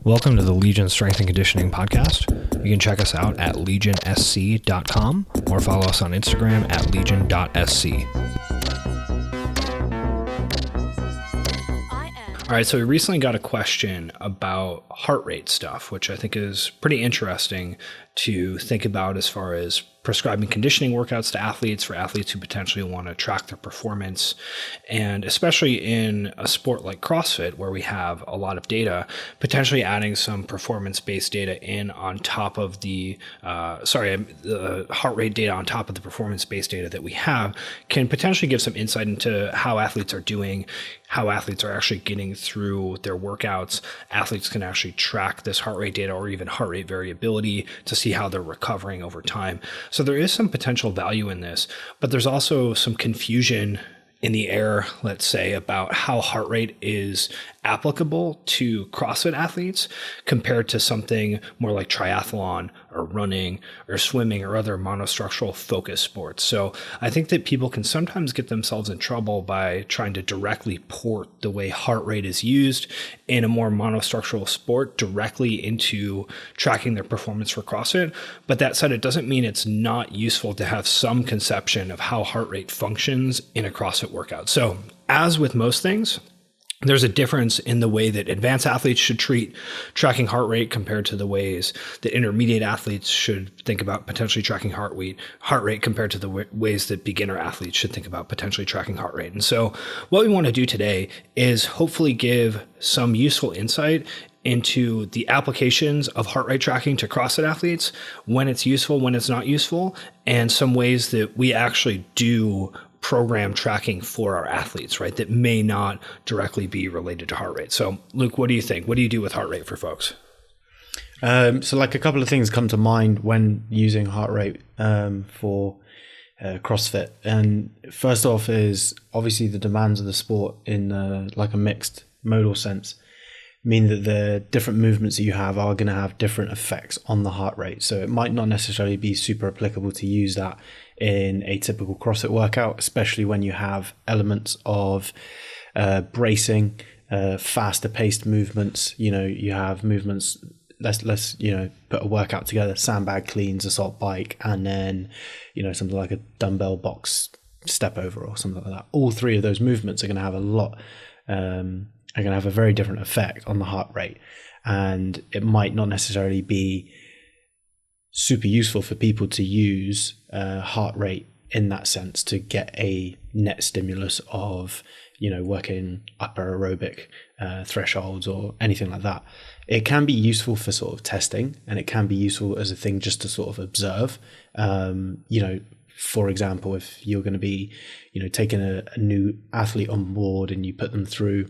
Welcome to the Legion Strength and Conditioning Podcast. You can check us out at legionsc.com or follow us on Instagram at legion.sc. All right, so we recently got a question about heart rate stuff, which I think is pretty interesting to think about as far as prescribing conditioning workouts to athletes, for athletes who potentially want to track their performance. And especially in a sport like CrossFit, where we have a lot of data, potentially adding some performance-based data in on top of the heart rate data on top of the performance-based data that we have can potentially give some insight into how athletes are doing, how athletes are actually getting through their workouts. Athletes can actually track this heart rate data or even heart rate variability to see how they're recovering over time. So there is some potential value in this, but there's also some confusion in the air, let's say, about how heart rate is applicable to CrossFit athletes compared to something more like triathlon or running or swimming or other monostructural focus sports. So I think that people can sometimes get themselves in trouble by trying to directly port the way heart rate is used in a more monostructural sport directly into tracking their performance for CrossFit. But that said, it doesn't mean it's not useful to have some conception of how heart rate functions in a CrossFit workout. So as with most things, there's a difference in the way that advanced athletes should treat tracking heart rate compared to the ways that intermediate athletes should think about potentially tracking heart rate compared to the ways that beginner athletes should think about potentially tracking heart rate. And so what we want to do today is hopefully give some useful insight into the applications of heart rate tracking to CrossFit athletes, when it's useful, when it's not useful, and some ways that we actually do program tracking for our athletes, right, that may not directly be related to heart rate. So Luke, what do you think? What do you do with heart rate for folks? So like a couple of things come to mind when using heart rate for CrossFit. And first off is obviously the demands of the sport in like a mixed modal sense mean that the different movements that you have are going to have different effects on the heart rate. So it might not necessarily be super applicable to use that in a typical CrossFit workout, especially when you have elements of bracing, faster paced movements. You know, you have movements, let's put a workout together, sandbag cleans, assault bike, and then, something like a dumbbell box step over or something like that. All three of those movements are going to have are going to have a very different effect on the heart rate. And it might not necessarily be super useful for people to use heart rate in that sense to get a net stimulus of, working upper aerobic thresholds or anything like that. It can be useful for sort of testing, and it can be useful as a thing just to sort of observe. For example, if you're going to be, taking a new athlete on board and you put them through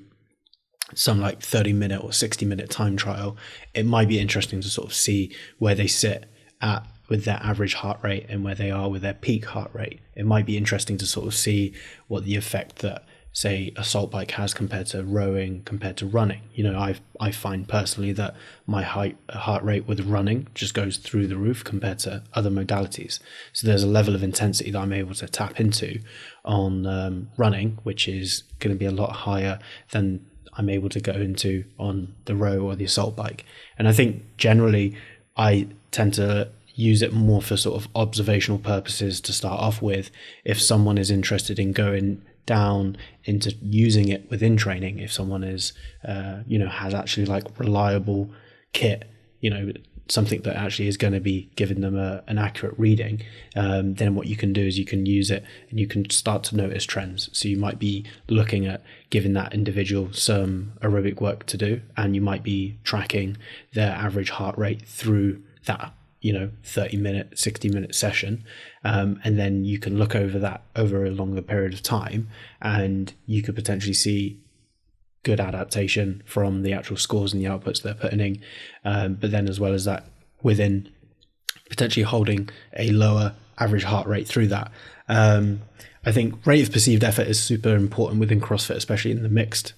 some like 30-minute or 60-minute time trial, it might be interesting to sort of see where they sit at with their average heart rate and where they are with their peak heart rate. It might be interesting to sort of see what the effect that, say, assault bike has compared to rowing, compared to running. I find personally that my heart rate with running just goes through the roof compared to other modalities. So there's a level of intensity that I'm able to tap into on running, which is going to be a lot higher than I'm able to go into on the row or the assault bike. And I think generally I tend to use it more for sort of observational purposes to start off with. If someone is interested in going down into using it within training, if someone is, has actually like reliable kit, something that actually is going to be giving them an accurate reading, then what you can do is you can use it and you can start to notice trends. So you might be looking at giving that individual some aerobic work to do, and you might be tracking their average heart rate through that 30-minute, 60-minute session, and then you can look over that over a longer period of time, and you could potentially see good adaptation from the actual scores and the outputs they're putting in, but then as well as that, within potentially holding a lower average heart rate through that. I think rate of perceived effort is super important within CrossFit, especially in the mixed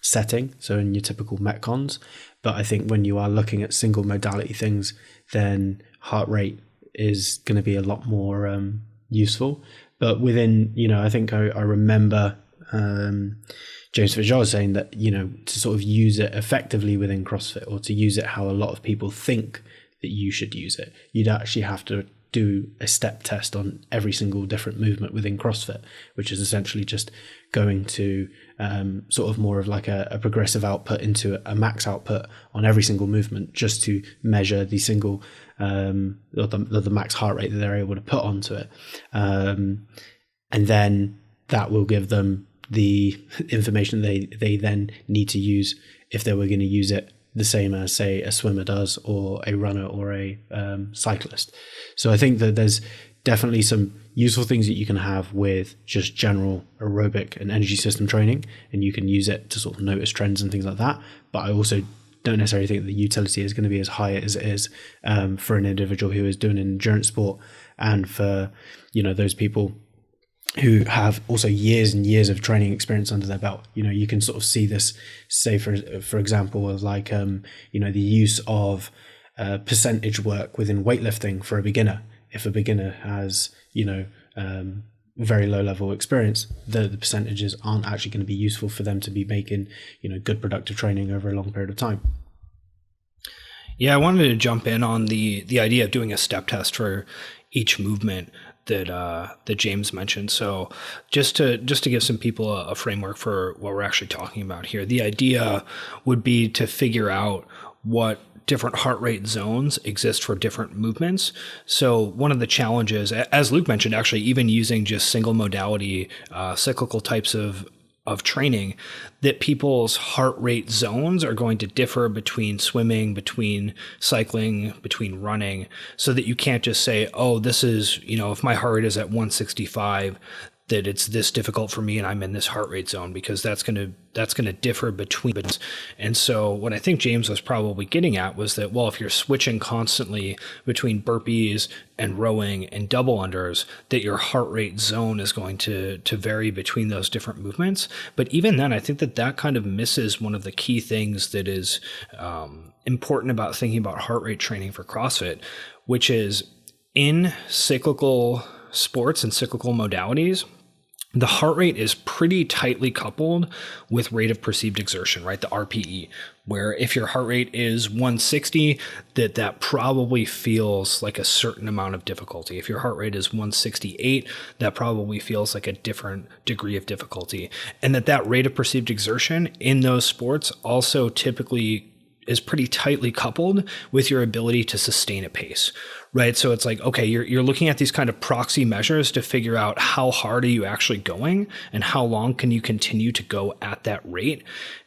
setting, so in your typical metcons. But I think when you are looking at single modality things, then heart rate is going to be a lot more useful. But within, I think I remember James Fitzgerald is saying that, to sort of use it effectively within CrossFit, or to use it how a lot of people think that you should use it, you'd actually have to do a step test on every single different movement within CrossFit, which is essentially just going to sort of more of like a progressive output into a max output on every single movement, just to measure the single or the max heart rate that they're able to put onto it. And then that will give them the information they then need to use if they were going to use it the same as, say, a swimmer does, or a runner, or a cyclist. So I think that there's definitely some useful things that you can have with just general aerobic and energy system training, and you can use it to sort of notice trends and things like that. But I also don't necessarily think the utility is going to be as high as it is for an individual who is doing an endurance sport, and for those people who have also years and years of training experience under their belt. You can sort of see this, say for example, as like the use of percentage work within weightlifting for a beginner. If a beginner has very low level experience, the percentages aren't actually going to be useful for them to be making good productive training over a long period of time. Yeah, I wanted to jump in on the idea of doing a step test for each movement that James mentioned. So just to give some people a framework for what we're actually talking about here, the idea would be to figure out what different heart rate zones exist for different movements. So one of the challenges, as Luke mentioned, actually even using just single modality cyclical types of training, that people's heart rate zones are going to differ between swimming, between cycling, between running, so that you can't just say, oh, this is, if my heart rate is at 165, that it's this difficult for me and I'm in this heart rate zone, because that's going to differ between. And so what I think James was probably getting at was that, well, if you're switching constantly between burpees and rowing and double unders, that your heart rate zone is going to vary between those different movements. But even then, I think that kind of misses one of the key things that is important about thinking about heart rate training for CrossFit, which is in cyclical sports and cyclical modalities, the heart rate is pretty tightly coupled with rate of perceived exertion, right? The RPE, where if your heart rate is 160, that probably feels like a certain amount of difficulty. If your heart rate is 168, that probably feels like a different degree of difficulty. And that rate of perceived exertion in those sports also typically is pretty tightly coupled with your ability to sustain a pace, right? So it's like, okay, you're looking at these kind of proxy measures to figure out how hard are you actually going and how long can you continue to go at that rate.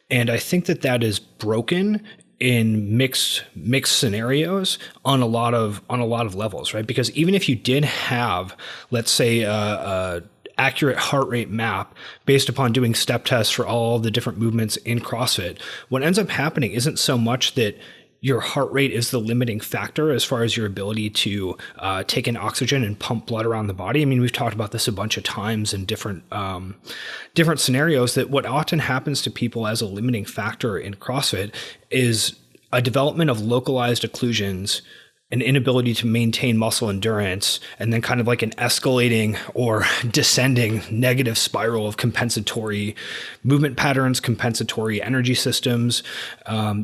And I think that is broken in mixed scenarios on a lot of levels, right? Because even if you did have, let's say, a accurate heart rate map based upon doing step tests for all the different movements in CrossFit, what ends up happening isn't so much that your heart rate is the limiting factor as far as your ability to take in oxygen and pump blood around the body. I mean, we've talked about this a bunch of times in different scenarios, that what often happens to people as a limiting factor in CrossFit is a development of localized occlusions, an inability to maintain muscle endurance, and then kind of like an escalating or descending negative spiral of compensatory movement patterns, compensatory energy systems,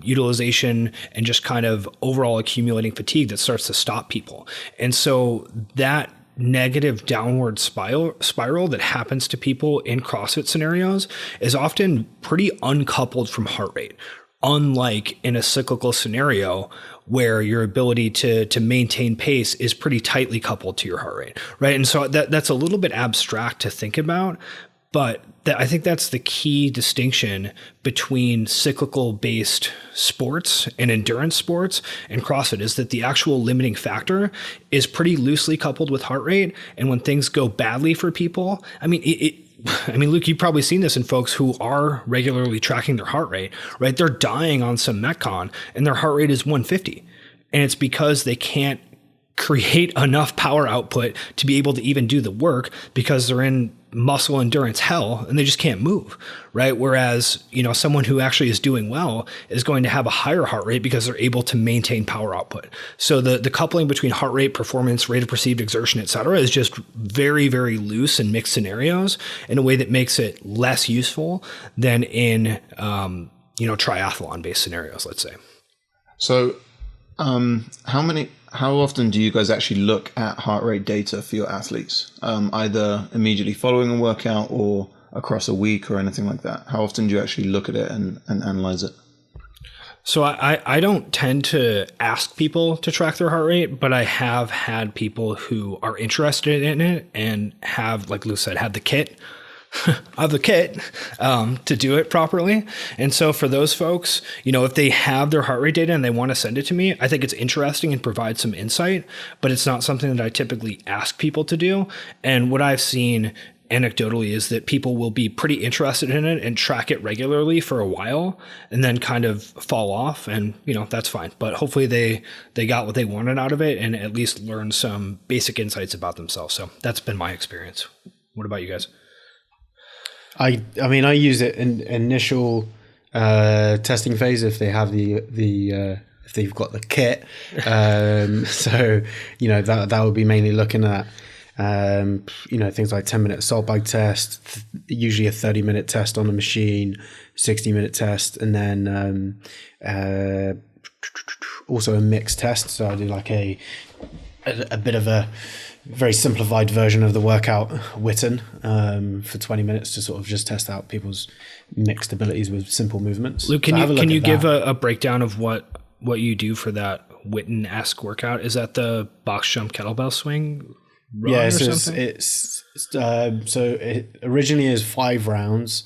utilization, and just kind of overall accumulating fatigue that starts to stop people. And so that negative downward spiral that happens to people in CrossFit scenarios is often pretty uncoupled from heart rate, unlike in a cyclical scenario where your ability to maintain pace is pretty tightly coupled to your heart rate, right? And so that's a little bit abstract to think about, but I think that's the key distinction between cyclical-based sports and endurance sports and CrossFit, is that the actual limiting factor is pretty loosely coupled with heart rate. And when things go badly for people, I mean, Luke, you've probably seen this in folks who are regularly tracking their heart rate, right? They're dying on some Metcon and their heart rate is 150. And it's because they can't create enough power output to be able to even do the work because they're in muscle endurance hell and they just can't move, right? Whereas, someone who actually is doing well is going to have a higher heart rate because they're able to maintain power output. So the coupling between heart rate, performance, rate of perceived exertion, et cetera, is just very, very loose in mixed scenarios in a way that makes it less useful than in, triathlon based scenarios, let's say. So, how often do you guys actually look at heart rate data for your athletes? Either immediately following a workout or across a week or anything like that? How often do you actually look at it and analyze it? So I don't tend to ask people to track their heart rate, but I have had people who are interested in it and have, like Lou said, have the kit to do it properly. And so for those folks, if they have their heart rate data and they want to send it to me, I think it's interesting and provides some insight, but it's not something that I typically ask people to do. And what I've seen anecdotally is that people will be pretty interested in it and track it regularly for a while and then kind of fall off, and that's fine. But hopefully they got what they wanted out of it and at least learned some basic insights about themselves. So that's been my experience. What about you guys? I mean, I use it in initial testing phase if they have if they've got the kit. So that would be mainly looking at things like 10-minute assault bike test, usually a 30-minute test on the machine, 60-minute test, and then also a mixed test. So I do like a bit of a very simplified version of the workout Witten for 20 minutes to sort of just test out people's mixed abilities with simple movements. Luke, can you give a breakdown of what you do for that Witten-esque workout? Is that the box jump kettlebell swing? Yeah, so it originally is 5 rounds,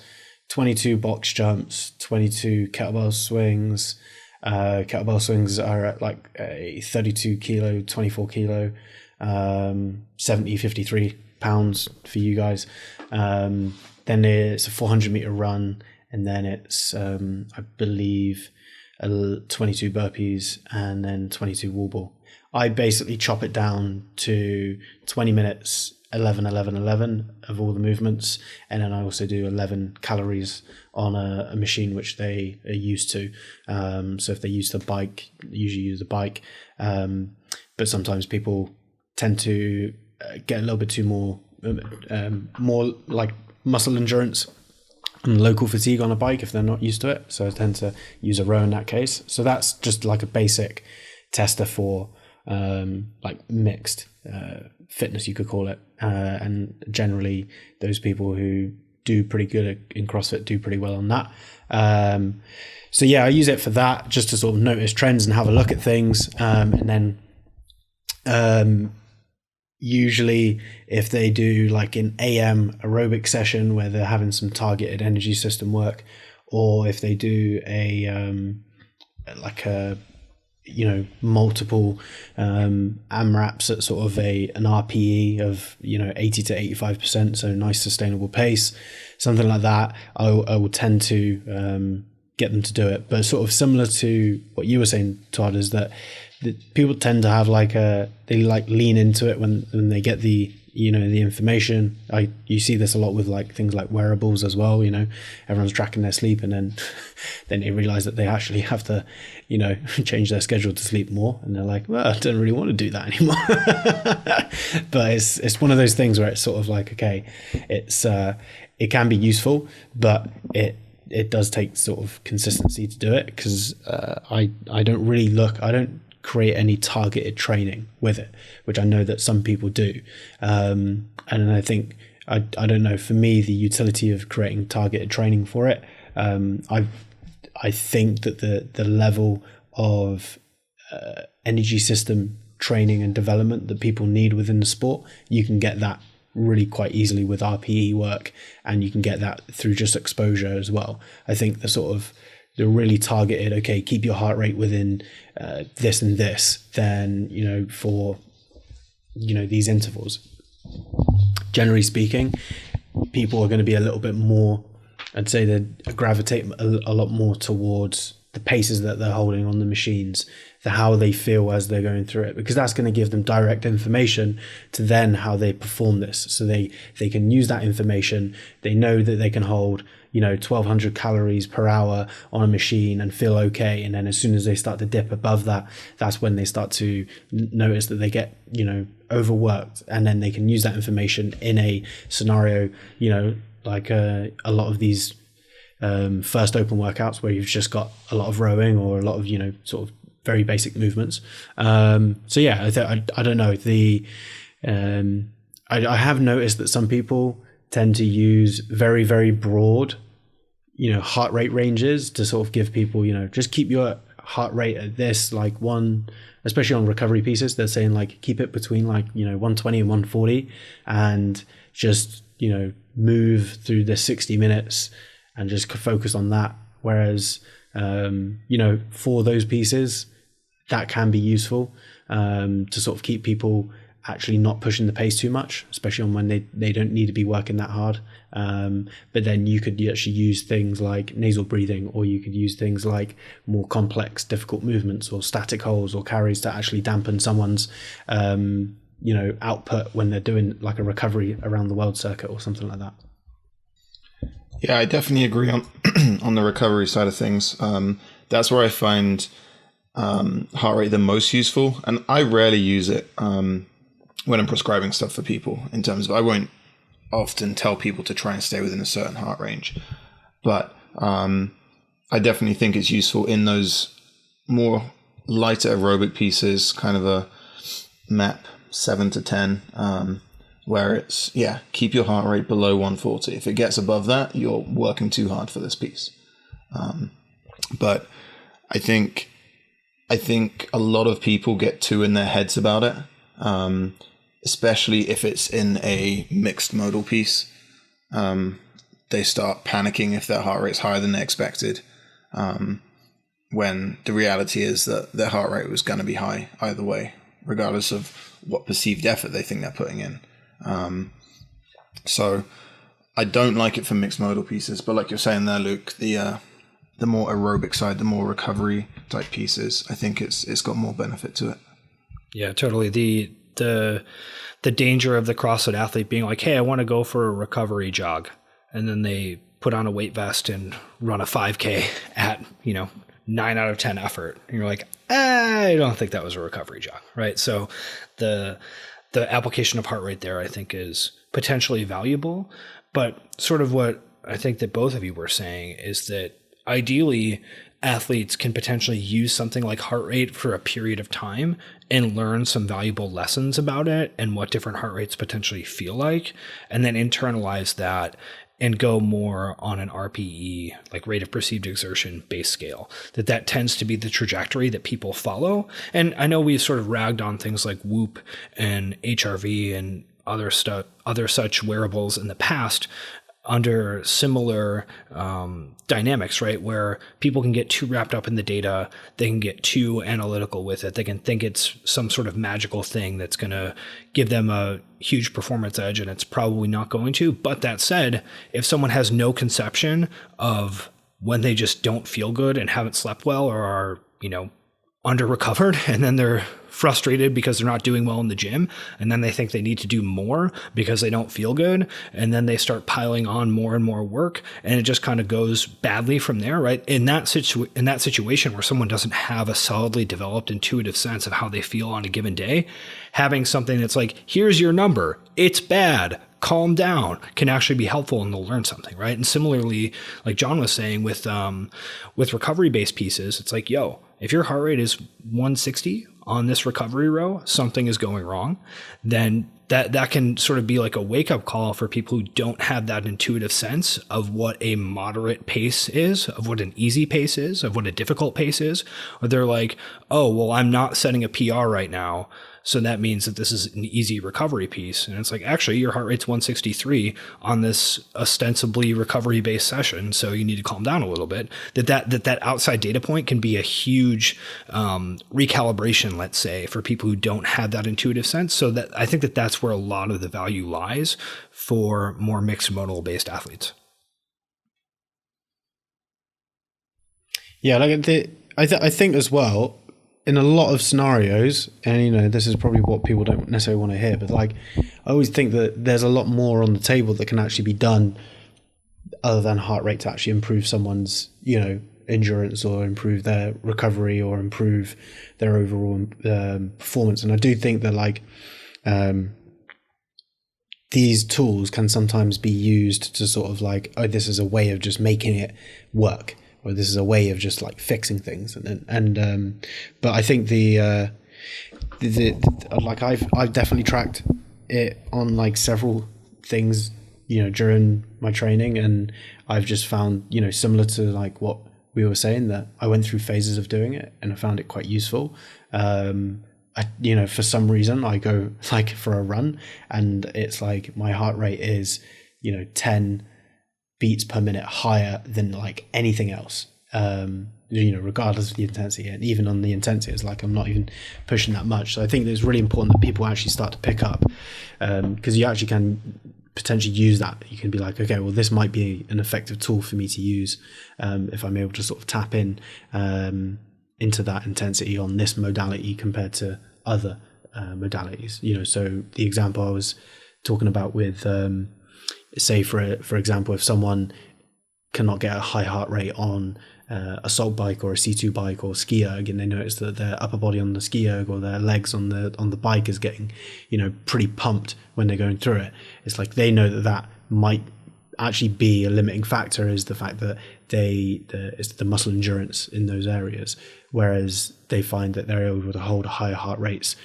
22 box jumps, 22 kettlebell swings. Kettlebell swings are at like a 32 kilo, 24 kilo, 70, 53 pounds for you guys. Then it's a 400 meter run, and then it's I believe 22 burpees and then 22 wall ball. I basically chop it down to 20 minutes, 11, 11, 11 of all the movements, and then I also do 11 calories on a machine which they are used to. So if they use the bike, usually use the bike, but sometimes people tend to get a little bit too more like muscle endurance and local fatigue on a bike if they're not used to it. So I tend to use a row in that case. So that's just like a basic tester for like mixed fitness, you could call it. And generally those people who do pretty good in CrossFit do pretty well on that. So yeah, I use it for that, just to sort of notice trends and have a look at things. And then usually if they do like an AM aerobic session where they're having some targeted energy system work, or if they do a like a multiple AMRAPs at sort of an RPE of 80 to 85%, so nice sustainable pace, something like that, I will tend to get them to do it. But sort of similar to what you were saying, Todd, is that people tend to have they lean into it when they get the the information. You see this a lot with like things like wearables as well. Everyone's tracking their sleep, and then they realize that they actually have to change their schedule to sleep more, and they're like, well, I don't really want to do that anymore. But it's one of those things where it's sort of like, okay, it can be useful, but it does take sort of consistency to do it, because I don't create any targeted training with it, which I know that some people do. And I think, I don't know, for me, the utility of creating targeted training for it, I think that the level of energy system training and development that people need within the sport, you can get that really quite easily with RPE work, and you can get that through just exposure as well. I think the really targeted, okay, keep your heart rate within this and this, then for these intervals, generally speaking, people are going to be a little bit more, I'd say they gravitate a lot more towards the paces that they're holding on the machines how they feel as they're going through it, because that's going to give them direct information to then how they perform this. So they can use that information. They know that they can hold, 1,200 calories per hour on a machine and feel okay. And then as soon as they start to dip above that, that's when they start to notice that they get, overworked. And then they can use that information in a scenario, like a lot of these first open workouts where you've just got a lot of rowing or a lot of, sort of very basic movements. So yeah, I don't know. I have noticed that some people tend to use very, very broad, heart rate ranges to sort of give people, just keep your heart rate at this, like especially on recovery pieces, they're saying like, keep it between 120 and 140 and just, move through the 60 minutes and just focus on that. Whereas, for those pieces, that can be useful to sort of keep people actually not pushing the pace too much, especially on when they don't need to be working that hard. But then you could actually use things like nasal breathing, or you could use things like more complex, difficult movements or static holds or carries to actually dampen someone's, output when they're doing like a recovery around the world circuit or something like that. Yeah, I definitely agree on on the recovery side of things. That's where I find heart rate the most useful, and I rarely use it when I'm prescribing stuff for people. In terms of, I won't often tell people to try and stay within a certain heart range, but I definitely think it's useful in those more lighter aerobic pieces, kind of a MAP 7 to 10. Where it's, keep your heart rate below 140. If it gets above that, you're working too hard for this piece. But I think a lot of people get too in their heads about it, especially if it's in a mixed modal piece. They start panicking if their heart rate's higher than they expected, when the reality is that their heart rate was going to be high either way, regardless of what perceived effort they think they're putting in. So I don't like it for mixed modal pieces, but like you're saying there, Luke, the more aerobic side, the more recovery type pieces, I think it's got more benefit to it. Yeah, totally. The danger of the CrossFit athlete being like, hey, I want to go for a recovery jog. And then they put on a weight vest and run a 5K at, 9 out of 10 effort. And you're like, I don't think that was a recovery jog, right? So the application of heart rate there, I think, is potentially valuable. But sort of what I think that both of you were saying is that ideally athletes can potentially use something like heart rate for a period of time and learn some valuable lessons about it and what different heart rates potentially feel like, and then internalize that and go more on an RPE, like rate of perceived exertion base scale, that tends to be the trajectory that people follow. And I know we sort of ragged on things like Whoop and HRV and other such wearables in the past under similar dynamics, right? Where people can get too wrapped up in the data, they can get too analytical with it, they can think it's some sort of magical thing that's going to give them a huge performance edge, and it's probably not going to. But that said, if someone has no conception of when they just don't feel good and haven't slept well or are, under recovered, and then they're frustrated because they're not doing well in the gym, and then they think they need to do more because they don't feel good, and then they start piling on more and more work, and it just kind of goes badly from there, right? In that situation where someone doesn't have a solidly developed intuitive sense of how they feel on a given day, having something that's like, here's your number, it's bad, calm down, can actually be helpful, and they'll learn something, right? And similarly, like John was saying with recovery-based pieces, it's like, yo, if your heart rate is 160 on this recovery row, something is going wrong, then that can sort of be like a wake-up call for people who don't have that intuitive sense of what a moderate pace is, of what an easy pace is, of what a difficult pace is. Or they're like, oh, well, I'm not setting a PR right now, so that means that this is an easy recovery piece. And it's like, actually, your heart rate's 163 on this ostensibly recovery-based session, so you need to calm down a little bit. That outside data point can be a huge recalibration, let's say, for people who don't have that intuitive sense. So that I think that's where a lot of the value lies for more mixed modal-based athletes. Yeah, like I think as well, in a lot of scenarios, and this is probably what people don't necessarily want to hear, but like I always think that there's a lot more on the table that can actually be done other than heart rate to actually improve someone's endurance or improve their recovery or improve their overall performance. And I do think that like these tools can sometimes be used to sort of like, oh, this is a way of just making it work, or this is a way of just like fixing things. But I think the like I've definitely tracked it on like several things, during my training, and I've just found, similar to like what we were saying, that I went through phases of doing it and I found it quite useful. For some reason I go like for a run and it's like my heart rate is, 10 beats per minute higher than like anything else, regardless of the intensity. And even on the intensity, it's like I'm not even pushing that much. So I think it's really important that people actually start to pick up, because you actually can potentially use that. You can be like, okay, well, this might be an effective tool for me to use if I'm able to sort of tap in into that intensity on this modality compared to other modalities. So the example I was talking about with say for example, if someone cannot get a high heart rate on a salt bike or a C2 bike or ski erg, and they notice that their upper body on the ski erg or their legs on the bike is getting pretty pumped when they're going through it, it's like they know that might actually be a limiting factor, is the fact that it's the muscle endurance in those areas, whereas they find that they're able to hold higher heart rates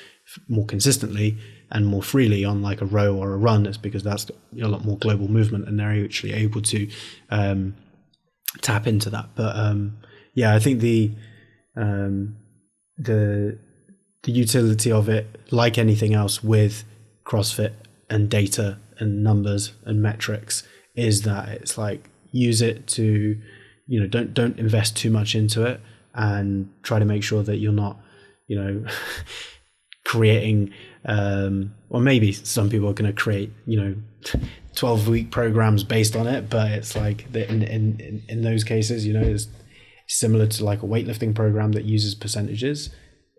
more consistently and more freely on like a row or a run. It's because that's a lot more global movement and they're actually able to tap into that. But I think the utility of it, like anything else with CrossFit and data and numbers and metrics, is that it's like, use it to, don't invest too much into it, and try to make sure that you're not, creating, or maybe some people are going to create, 12-week programs based on it, but it's like in those cases, it's similar to like a weightlifting program that uses percentages.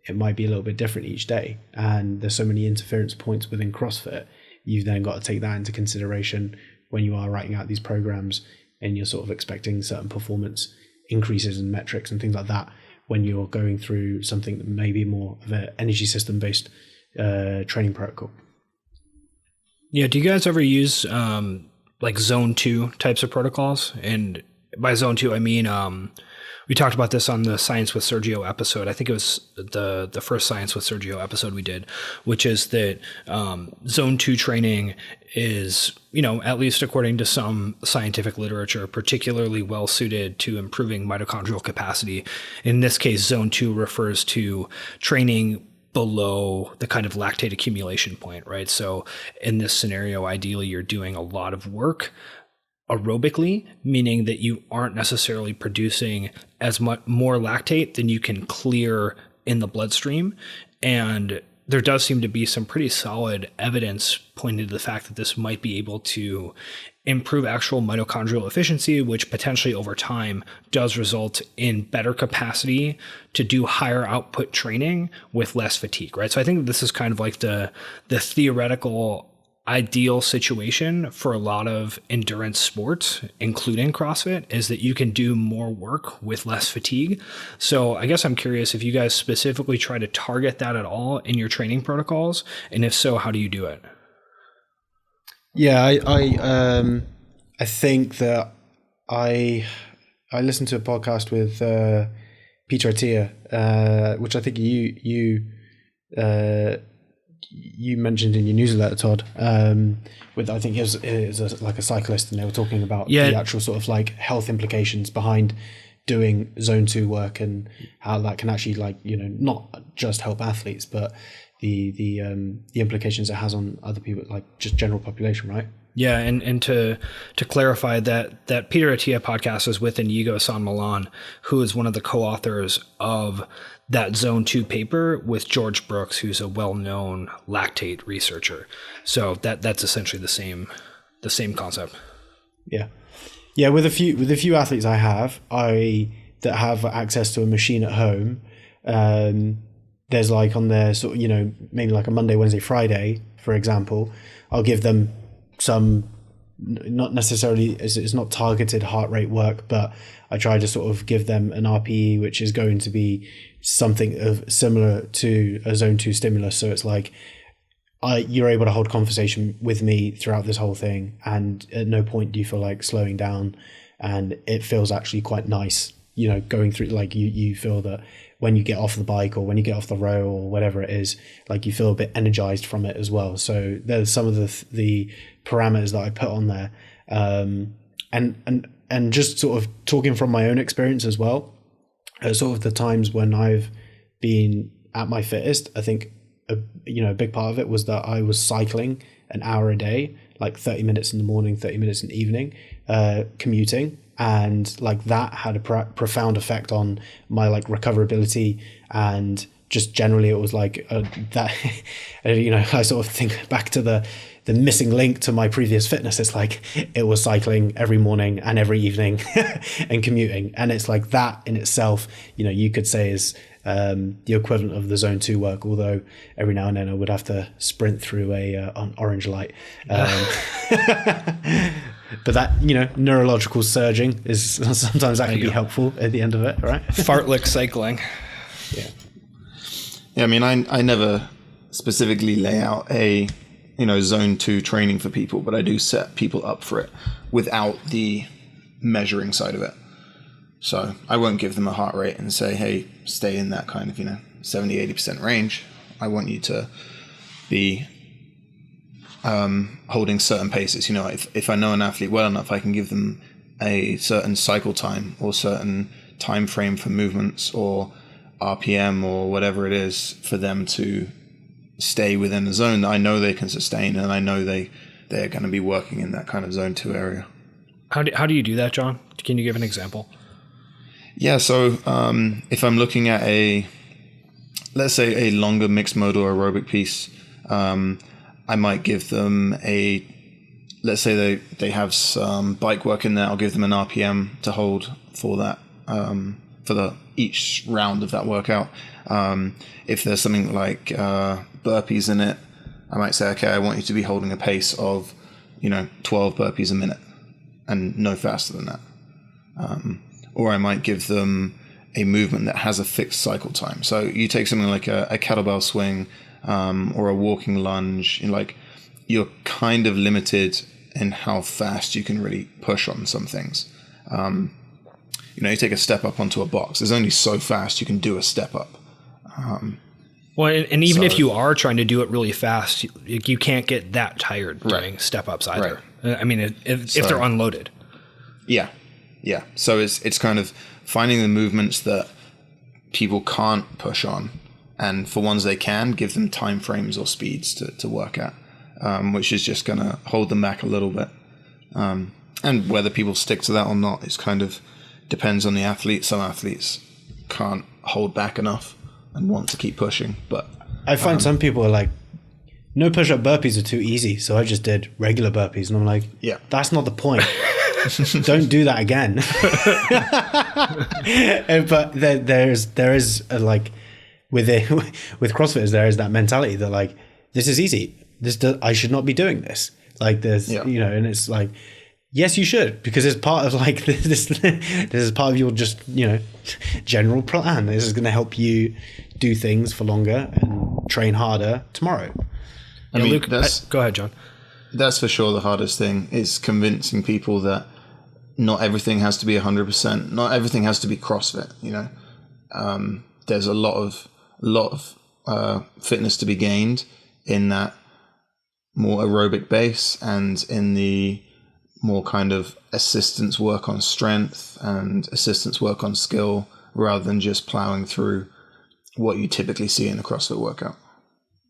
It might be a little bit different each day, and there's so many interference points within CrossFit. You've then got to take that into consideration when you are writing out these programs, and you're sort of expecting certain performance increases in metrics and things like that when you're going through something that may be more of an energy system based training protocol. Yeah. Do you guys ever use like zone 2 types of protocols? And by zone 2, I mean, we talked about this on the Science with Sergio episode. I think it was the first Science with Sergio episode we did, which is that zone 2 training is, at least according to some scientific literature, particularly well suited to improving mitochondrial capacity. In this case, zone 2 refers to training below the kind of lactate accumulation point, right? So in this scenario, ideally, you're doing a lot of work aerobically, meaning that you aren't necessarily producing as much more lactate than you can clear in the bloodstream. And there does seem to be some pretty solid evidence pointing to the fact that this might be able to improve actual mitochondrial efficiency, which potentially over time does result in better capacity to do higher output training with less fatigue, right? So I think this is kind of like the theoretical ideal situation for a lot of endurance sports, including CrossFit, is that you can do more work with less fatigue. So I guess I'm curious if you guys specifically try to target that at all in your training protocols, and if so, how do you do it? Yeah, I think that I listened to a podcast with Peter Attia, which I think you mentioned in your newsletter, Todd, with, I think it was like a cyclist, and they were talking about the actual sort of like health implications behind doing zone 2 work, and how that can actually like, not just help athletes, but the implications it has on other people, like just general population, right? Yeah, and to clarify, that Peter Attia podcast is with Inigo San Milan, who is one of the co-authors of that Zone 2 paper with George Brooks, who's a well-known lactate researcher. So that's essentially the same concept. Yeah. With a few athletes I have that have access to a machine at home, there's like on their sort of, you know, maybe like a Monday, Wednesday, Friday, for example, I'll give them some, not necessarily, it's not targeted heart rate work, but I try to sort of give them an RPE, which is going to be something of similar to a zone 2 stimulus. So it's like, you're able to hold conversation with me throughout this whole thing, and at no point do you feel like slowing down, and it feels actually quite nice, you know, going through, like you feel that when you get off the bike or when you get off the row or whatever it is, like you feel a bit energized from it as well. So there's some of the parameters that I put on there, and just sort of talking from my own experience as well, sort of the times when I've been at my fittest, I think a big part of it was that I was cycling an hour a day, like 30 minutes in the morning, 30 minutes in the evening, commuting. And like that had a profound effect on my like recoverability, and just generally it was like that, you know, I sort of think back to the missing link to my previous fitness. It's like it was cycling every morning and every evening and commuting. And it's like that in itself, you know, you could say is the equivalent of the zone 2 work, although every now and then I would have to sprint through an orange light. But that, you know, neurological surging is sometimes that can be helpful at the end of it, right? Fartlek cycling. Yeah. Yeah, I mean, I never specifically lay out a, you know, zone 2 training for people, but I do set people up for it without the measuring side of it. So I won't give them a heart rate and say, hey, stay in that kind of, you know, 70, 80% range. I want you to be holding certain paces. You know, if I know an athlete well enough, I can give them a certain cycle time or certain time frame for movements or RPM or whatever it is for them to stay within a zone that I know they can sustain, and I know they're going to be working in that kind of zone 2 area. How do you do that, John? Can you give an example? Yeah, so if I'm looking at let's say a longer mixed modal aerobic piece, I might give them let's say they have some bike work in there, I'll give them an RPM to hold for that, for each round of that workout. If there's something like burpees in it, I might say, okay, I want you to be holding a pace of, you know, 12 burpees a minute and no faster than that. Or I might give them a movement that has a fixed cycle time. So you take something like a kettlebell swing, or a walking lunge, and like you're kind of limited in how fast you can really push on some things. You know, you take a step up onto a box. There's only so fast you can do a step up. Well, and even if you are trying to do it really fast, you can't get that tired doing step ups either. Right. I mean, if they're unloaded. Yeah. Yeah. So it's kind of finding the movements that people can't push on, and for ones they can, give them time frames or speeds to work at, which is just going to hold them back a little bit. And whether people stick to that or not is kind of depends on the athlete. Some athletes can't hold back enough and want to keep pushing. But I find some people are like, no push-up burpees are too easy, so I just did regular burpees. And I'm like, yeah, that's not the point. Don't do that again. But there is like with CrossFitters, there is that mentality that like, this is easy. I should not be doing this. Like there's, you know, and it's like, yes, you should, because it's part of like this is part of your just, you know, general plan. This is going to help you do things for longer and train harder tomorrow. I mean, Luke, go ahead, John. That's for sure the hardest thing, is convincing people that not everything has to be 100%. Not everything has to be CrossFit. You know, there's a lot of fitness to be gained in that more aerobic base and in the more kind of assistance work on strength and assistance work on skill, rather than just plowing through what you typically see in a CrossFit workout.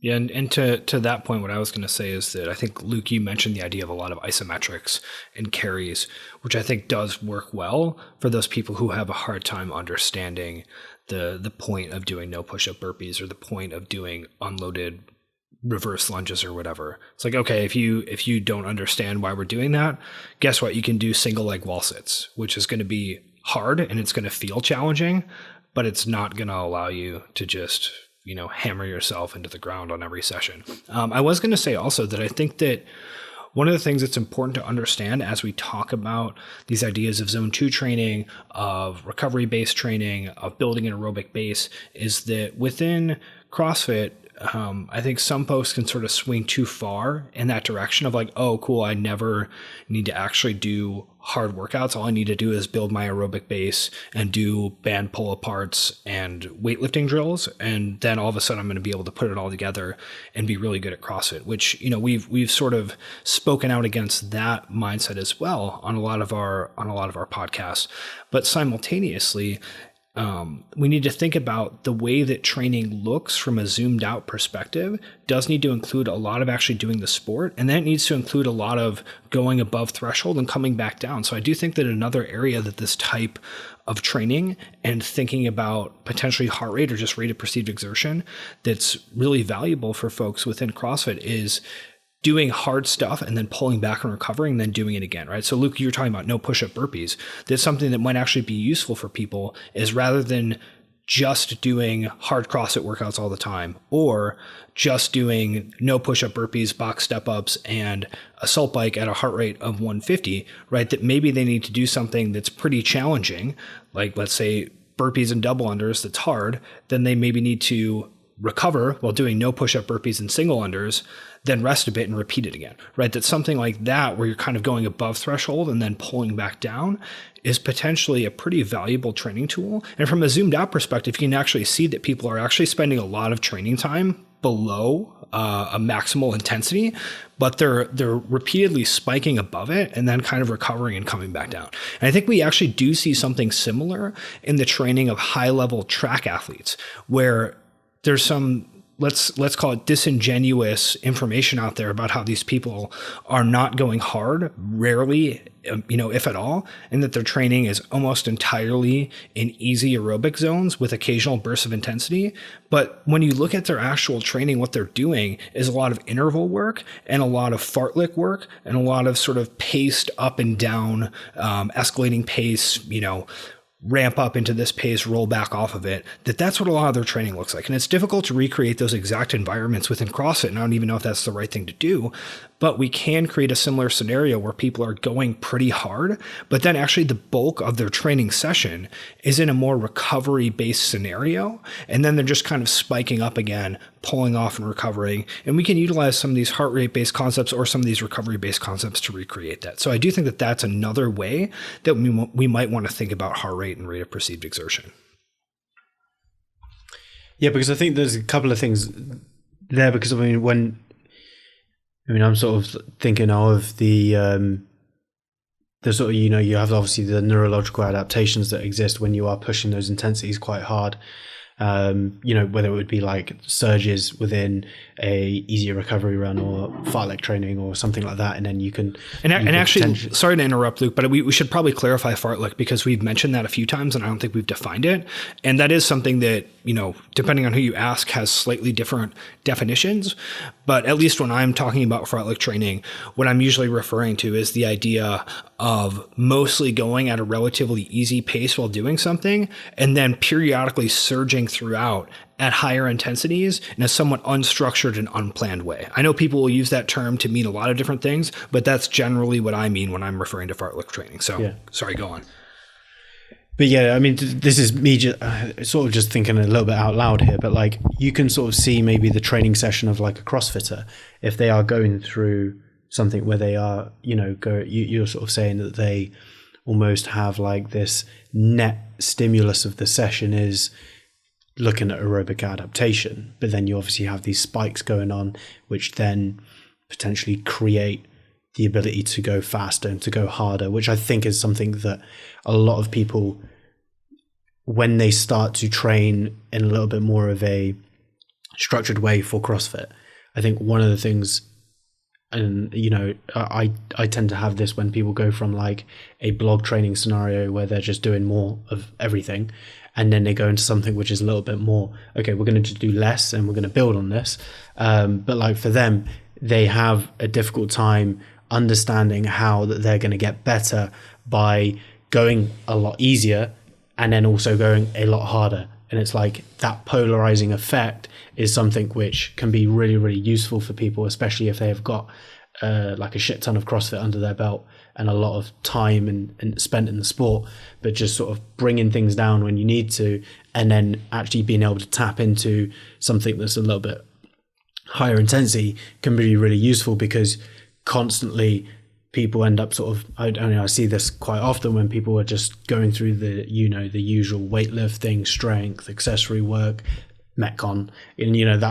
Yeah, and to that point, what I was going to say is that I think, Luke, you mentioned the idea of a lot of isometrics and carries, which I think does work well for those people who have a hard time understanding the point of doing no push-up burpees or the point of doing unloaded reverse lunges or whatever. It's like, okay, if you don't understand why we're doing that, guess what? You can do single leg wall sits, which is going to be hard and it's going to feel challenging, but it's not going to allow you to just hammer yourself into the ground on every session. I was going to say also that I think that one of the things that's important to understand as we talk about these ideas of zone 2 training, of recovery-based training, of building an aerobic base, is that within CrossFit, I think some folks can sort of swing too far in that direction of like, oh, cool, I never need to actually do hard workouts. All I need to do is build my aerobic base and do band pull-aparts and weightlifting drills. And then all of a sudden I'm going to be able to put it all together and be really good at CrossFit, which, we've sort of spoken out against that mindset as well on a lot of our podcasts. But simultaneously, we need to think about the way that training looks from a zoomed out perspective does need to include a lot of actually doing the sport. And then it needs to include a lot of going above threshold and coming back down. So I do think that another area that this type of training and thinking about potentially heart rate or just rate of perceived exertion that's really valuable for folks within CrossFit is doing hard stuff and then pulling back and recovering and then doing it again, right? So Luke, you were talking about no push-up burpees. That's something that might actually be useful for people is rather than just doing hard CrossFit workouts all the time or just doing no push-up burpees, box step-ups, and assault bike at a heart rate of 150, right? That maybe they need to do something that's pretty challenging, like let's say burpees and double unders that's hard, then they maybe need to recover while doing no push-up burpees and single unders, then rest a bit and repeat it again, right? That something like that where you're kind of going above threshold and then pulling back down is potentially a pretty valuable training tool. And from a zoomed out perspective, you can actually see that people are actually spending a lot of training time below a maximal intensity, but they're repeatedly spiking above it and then kind of recovering and coming back down. And I think we actually do see something similar in the training of high-level track athletes where there's some, let's call it disingenuous information out there about how these people are not going hard, rarely, if at all, and that their training is almost entirely in easy aerobic zones with occasional bursts of intensity. But when you look at their actual training, what they're doing is a lot of interval work and a lot of fartlek work and a lot of sort of paced up and down, escalating pace, ramp up into this pace, roll back off of it, that's what a lot of their training looks like. And it's difficult to recreate those exact environments within CrossFit. And I don't even know if that's the right thing to do, but we can create a similar scenario where people are going pretty hard, but then actually the bulk of their training session is in a more recovery-based scenario. And then they're just kind of spiking up again, pulling off and recovering. And we can utilize some of these heart rate-based concepts or some of these recovery-based concepts to recreate that. So I do think that that's another way that we might want to think about heart rate and rate of perceived exertion. Yeah, because I think there's a couple of things there because I'm sort of thinking of the sort of, you have obviously the neurological adaptations that exist when you are pushing those intensities quite hard. Whether it would be like surges within a easier recovery run or fartlek training or something like that. And then you can... And actually, sorry to interrupt, Luke, but we should probably clarify fartlek because we've mentioned that a few times and I don't think we've defined it. And that is something that, depending on who you ask, has slightly different definitions. But at least when I'm talking about fartlek training, what I'm usually referring to is the idea of mostly going at a relatively easy pace while doing something and then periodically surging throughout at higher intensities in a somewhat unstructured and unplanned way. I know people will use that term to mean a lot of different things, but that's generally what I mean when I'm referring to fartlek training. So, yeah. Sorry, go on. But yeah, I mean, this is me sort of just thinking a little bit out loud here, but like you can sort of see maybe the training session of like a CrossFitter, if they are going through something where they are, you're sort of saying that they almost have like this net stimulus of the session is looking at aerobic adaptation, but then you obviously have these spikes going on, which then potentially create the ability to go faster and to go harder, which I think is something that a lot of people, when they start to train in a little bit more of a structured way for CrossFit, I think one of the things, and I tend to have this when people go from like a blog training scenario where they're just doing more of everything, and then they go into something which is a little bit more, okay, we're going to just do less and we're going to build on this. But like for them, they have a difficult time understanding how that they're going to get better by going a lot easier and then also going a lot harder And it's like that polarizing effect is something which can be really, really useful for people, especially if they have got like a shit ton of CrossFit under their belt and a lot of time and spent in the sport, but just sort of bringing things down when you need to, and then actually being able to tap into something that's a little bit higher intensity can be really useful, because constantly people end up sort of, I see this quite often when people are just going through the usual weightlifting, strength, accessory work, Metcon, and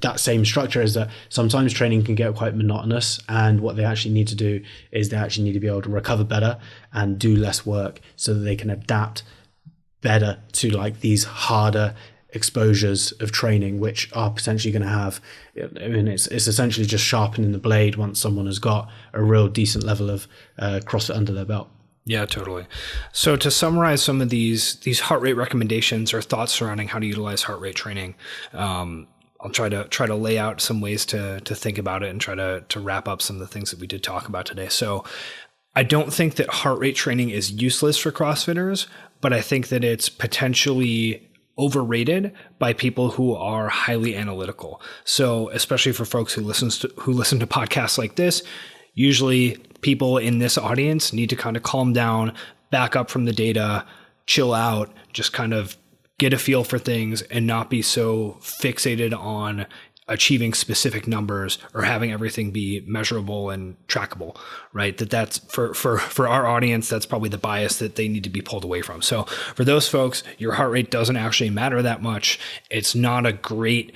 that same structure is that sometimes training can get quite monotonous, and what they actually need to do is they actually need to be able to recover better and do less work so that they can adapt better to like these harder exposures of training, which are potentially going to have, it's essentially just sharpening the blade once someone has got a real decent level of CrossFit under their belt. Yeah, totally. So to summarize some of these heart rate recommendations or thoughts surrounding how to utilize heart rate training, I'll try to lay out some ways to think about it and try to wrap up some of the things that we did talk about today. So I don't think that heart rate training is useless for CrossFitters, but I think that it's potentially overrated by people who are highly analytical. So especially for folks who listen to podcasts like this, usually people in this audience need to kind of calm down, back up from the data, chill out, just kind of get a feel for things and not be so fixated on achieving specific numbers or having everything be measurable and trackable, right? That's for our audience, that's probably the bias that they need to be pulled away from. So for those folks, your heart rate doesn't actually matter that much. It's not a great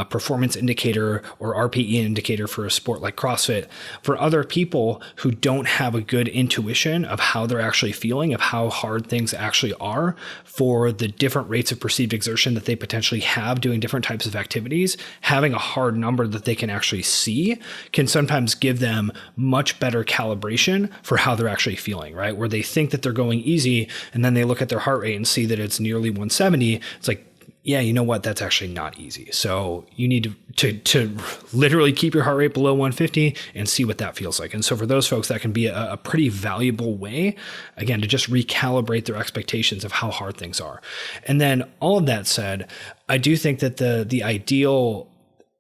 performance indicator or RPE indicator for a sport like CrossFit. For other people who don't have a good intuition of how they're actually feeling, of how hard things actually are, for the different rates of perceived exertion that they potentially have doing different types of activities, having a hard number that they can actually see can sometimes give them much better calibration for how they're actually feeling, right? Where they think that they're going easy and then they look at their heart rate and see that it's nearly 170. It's like, yeah, you know what? That's actually not easy. So you need to literally keep your heart rate below 150 and see what that feels like. And so for those folks, that can be a pretty valuable way, again, to just recalibrate their expectations of how hard things are. And then all of that said, I do think that the ideal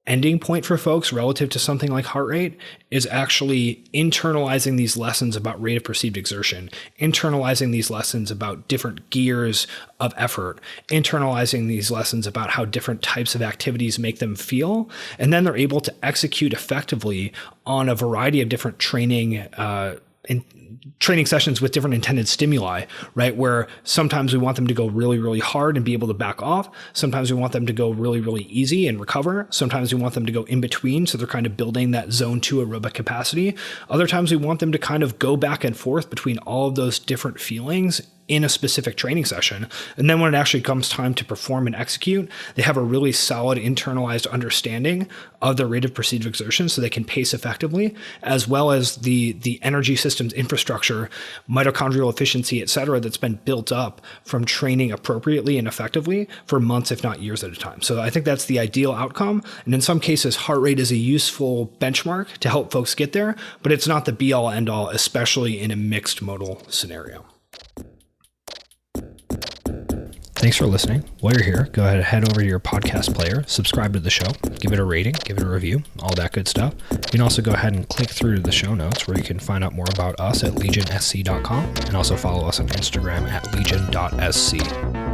ending point for folks relative to something like heart rate is actually internalizing these lessons about rate of perceived exertion, internalizing these lessons about different gears of effort, internalizing these lessons about how different types of activities make them feel, and then they're able to execute effectively on a variety of different training training sessions with different intended stimuli, right? Where sometimes we want them to go really, really hard and be able to back off. Sometimes we want them to go really, really easy and recover. Sometimes we want them to go in between. So they're kind of building that zone 2 aerobic capacity. Other times we want them to kind of go back and forth between all of those different feelings in a specific training session. And then when it actually comes time to perform and execute, they have a really solid internalized understanding of the rate of perceived exertion so they can pace effectively, as well as the energy systems infrastructure, mitochondrial efficiency, et cetera, that's been built up from training appropriately and effectively for months, if not years at a time. So I think that's the ideal outcome. And in some cases, heart rate is a useful benchmark to help folks get there, but it's not the be all end all, especially in a mixed modal scenario. Thanks for listening. While you're here, go ahead and head over to your podcast player, subscribe to the show, give it a rating, give it a review, all that good stuff. You can also go ahead and click through to the show notes where you can find out more about us at legionsc.com and also follow us on Instagram at legion.sc.